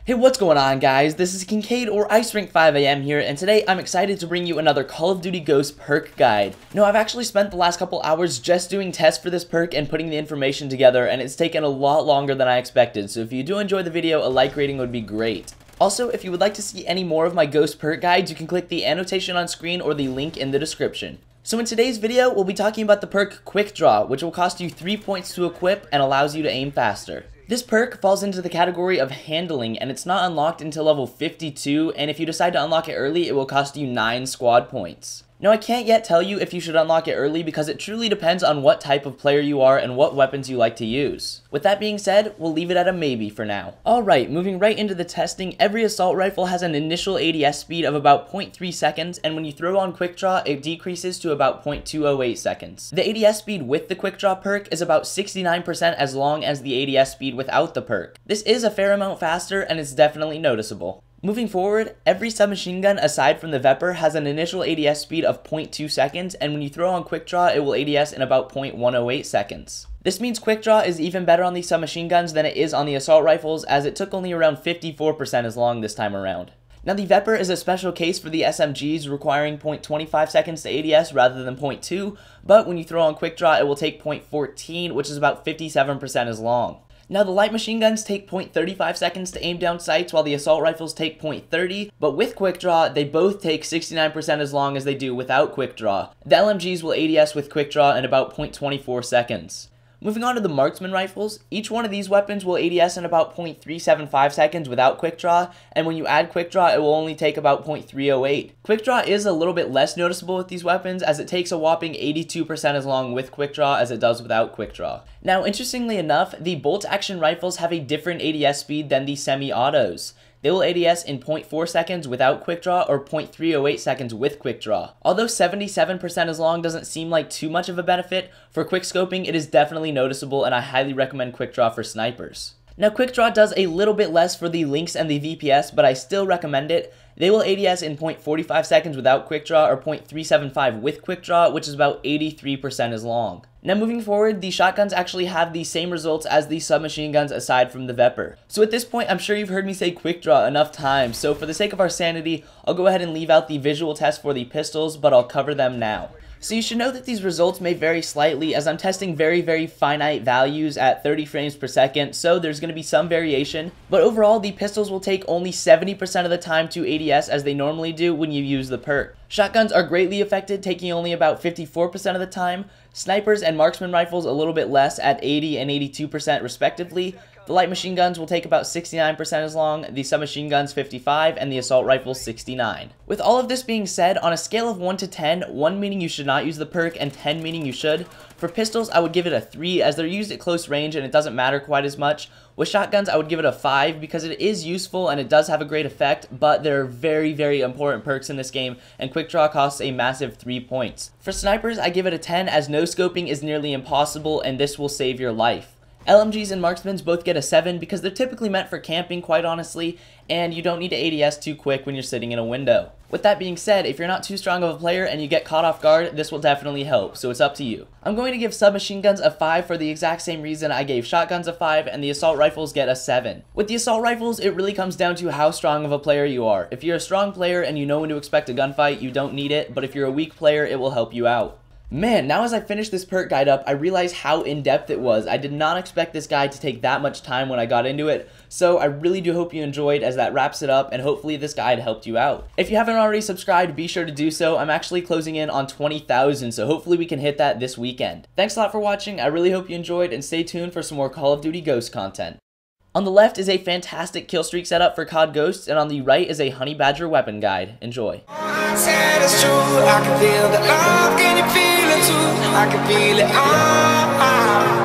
Hey, what's going on, guys? This is Kincaid or Ice Rink 5 AM here, and today I'm excited to bring you another Call of Duty Ghosts perk guide. Now, I've actually spent the last couple hours just doing tests for this perk and putting the information together, and it's taken a lot longer than I expected, so if you do enjoy the video, a like rating would be great. Also, if you would like to see any more of my Ghost perk guides, you can click the annotation on screen or the link in the description. So in today's video, we'll be talking about the perk Quickdraw, which will cost you 3 points to equip and allows you to aim faster. This perk falls into the category of handling, and it's not unlocked until level 52, and if you decide to unlock it early, it will cost you 9 squad points. Now, I can't yet tell you if you should unlock it early because it truly depends on what type of player you are and what weapons you like to use. With that being said, we'll leave it at a maybe for now. Alright, moving right into the testing, every assault rifle has an initial ADS speed of about 0.3 seconds, and when you throw on Quickdraw, it decreases to about 0.208 seconds. The ADS speed with the Quickdraw perk is about 69% as long as the ADS speed without the perk. This is a fair amount faster, and it's definitely noticeable. Moving forward, every submachine gun aside from the Vepr has an initial ADS speed of 0.2 seconds, and when you throw on Quickdraw, it will ADS in about 0.108 seconds. This means Quickdraw is even better on these submachine guns than it is on the assault rifles, as it took only around 54% as long this time around. Now, the Vepr is a special case for the SMGs, requiring 0.25 seconds to ADS rather than 0.2, but when you throw on Quickdraw, it will take 0.14, which is about 57% as long. Now, the light machine guns take 0.35 seconds to aim down sights, while the assault rifles take 0.30, but with Quickdraw, they both take 69% as long as they do without Quickdraw. The LMGs will ADS with Quickdraw in about 0.24 seconds. Moving on to the marksman rifles, each one of these weapons will ADS in about 0.375 seconds without Quickdraw, and when you add Quickdraw, it will only take about 0.308. Quickdraw is a little bit less noticeable with these weapons, as it takes a whopping 82% as long with Quickdraw as it does without Quickdraw. Now, interestingly enough, the bolt-action rifles have a different ADS speed than the semi-autos. They will ADS in 0.4 seconds without Quickdraw or 0.308 seconds with Quickdraw. Although 77% as long doesn't seem like too much of a benefit, for quickscoping it is definitely noticeable, and I highly recommend Quickdraw for snipers. Now, Quickdraw does a little bit less for the Lynx and the VPS, but I still recommend it. They will ADS in 0.45 seconds without Quickdraw or 0.375 with Quickdraw, which is about 83% as long. Now, moving forward, the shotguns actually have the same results as the submachine guns aside from the Vepr. So at this point, I'm sure you've heard me say Quickdraw enough times, so for the sake of our sanity, I'll go ahead and leave out the visual test for the pistols, but I'll cover them now. So you should know that these results may vary slightly, as I'm testing very finite values at 30 frames per second, so there's going to be some variation, but overall the pistols will take only 70% of the time to ADS as they normally do when you use the perk. Shotguns are greatly affected, taking only about 54% of the time, snipers and marksman rifles a little bit less at 80 and 82% respectively. The light machine guns will take about 69% as long, the submachine guns 55, and the assault rifles 69. With all of this being said, on a scale of 1 to 10, 1 meaning you should not use the perk and 10 meaning you should, for pistols I would give it a 3 as they're used at close range and it doesn't matter quite as much. With shotguns I would give it a 5 because it is useful and it does have a great effect, but there are very important perks in this game, and Quickdraw costs a massive 3 points. For snipers I give it a 10 as no scoping is nearly impossible and this will save your life. LMGs and marksmans both get a 7 because they're typically meant for camping, quite honestly, and you don't need to ADS too quick when you're sitting in a window. With that being said, if you're not too strong of a player and you get caught off guard, this will definitely help, so it's up to you. I'm going to give submachine guns a 5 for the exact same reason I gave shotguns a 5, and the assault rifles get a 7. With the assault rifles, it really comes down to how strong of a player you are. If you're a strong player and you know when to expect a gunfight, you don't need it, but if you're a weak player, it will help you out. Man, now as I finish this perk guide up, I realize how in-depth it was. I did not expect this guide to take that much time when I got into it, so I really do hope you enjoyed, as that wraps it up, and hopefully this guide helped you out. If you haven't already subscribed, be sure to do so. I'm actually closing in on 20,000, so hopefully we can hit that this weekend. Thanks a lot for watching, I really hope you enjoyed, and stay tuned for some more Call of Duty Ghosts content. On the left is a fantastic kill streak setup for COD Ghosts, and on the right is a Honey Badger weapon guide. Enjoy. I can feel the love, can you feel it too? I can feel it.